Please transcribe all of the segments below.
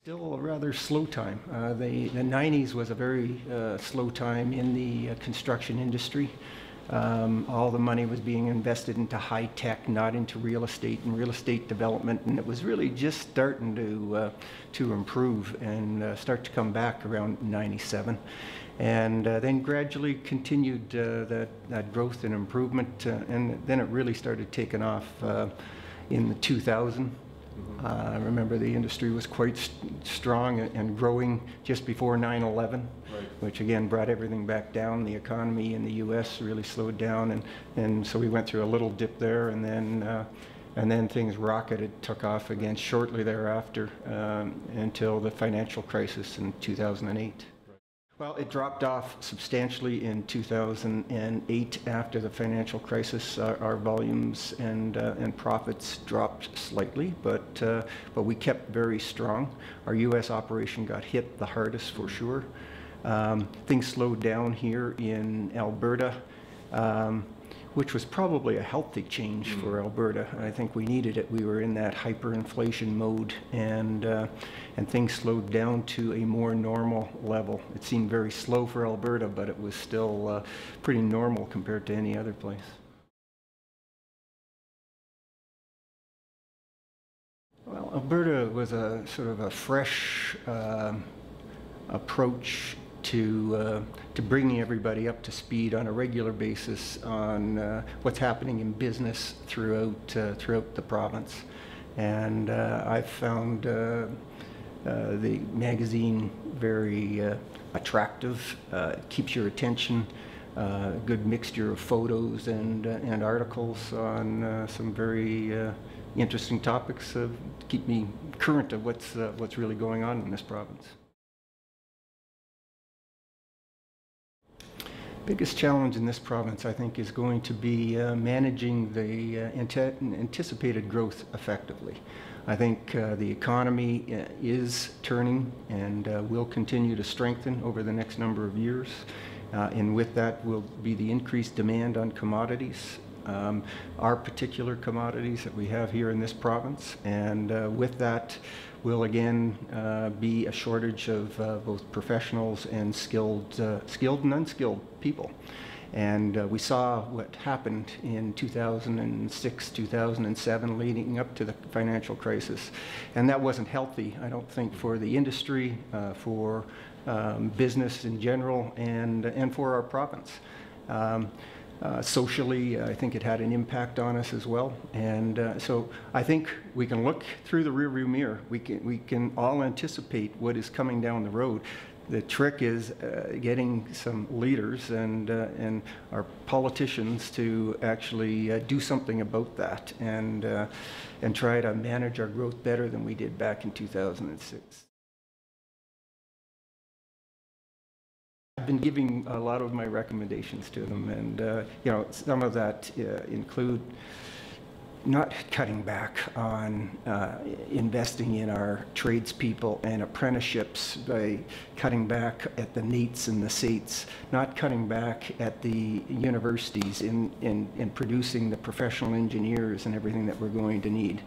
Still a rather slow time. The 90s was a very slow time in the construction industry. All the money was being invested into high tech, not into real estate and real estate development, and it was really just starting to improve and start to come back around 97. And then gradually continued that growth and improvement, and then it really started taking off in the 2000. I remember the industry was quite strong and growing just before 9/11, right, which again brought everything back down. The economy in the U.S. really slowed down, and so we went through a little dip there, and then things rocketed, took off again shortly thereafter until the financial crisis in 2008. Well, it dropped off substantially in 2008 after the financial crisis. Our volumes and profits dropped slightly, but we kept very strong. Our U.S. operation got hit the hardest for sure. Things slowed down here in Alberta, which was probably a healthy change for Alberta. I think we needed it. We were in that hyperinflation mode, and things slowed down to a more normal level. It seemed very slow for Alberta, but it was still pretty normal compared to any other place. Well, Alberta was a sort of a fresh approach to bringing everybody up to speed on a regular basis on what's happening in business throughout the province. And I've found the magazine very attractive. It keeps your attention. A good mixture of photos and articles on some very interesting topics to keep me current of what's really going on in this province. Biggest challenge in this province, I think, is going to be managing the anticipated growth effectively. I think the economy is turning and will continue to strengthen over the next number of years. And with that will be the increased demand on commodities, our particular commodities that we have here in this province. And with that will again be a shortage of both professionals and skilled and unskilled people. And we saw what happened in 2006, 2007, leading up to the financial crisis. And that wasn't healthy, I don't think, for the industry, for business in general, and for our province. Socially, I think it had an impact on us as well, and so I think we can look through the rearview mirror. We can all anticipate what is coming down the road. The trick is getting some leaders and our politicians to actually do something about that and try to manage our growth better than we did back in 2006. I've been giving a lot of my recommendations to them, and you know, some of that include not cutting back on investing in our tradespeople and apprenticeships by cutting back at the NEETs and the SATs, not cutting back at the universities in producing the professional engineers and everything that we're going to need.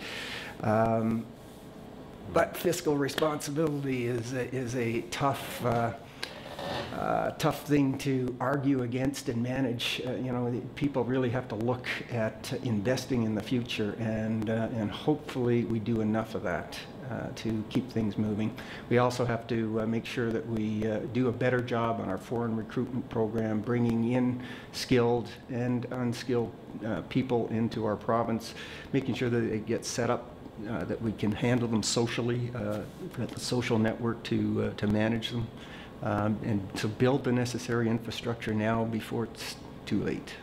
But fiscal responsibility is a tough thing to argue against and manage. You know, people really have to look at investing in the future, and hopefully we do enough of that to keep things moving. We also have to make sure that we do a better job on our foreign recruitment program, bringing in skilled and unskilled people into our province, making sure that it gets set up that we can handle them socially, the social network to manage them. And to build the necessary infrastructure now before it's too late.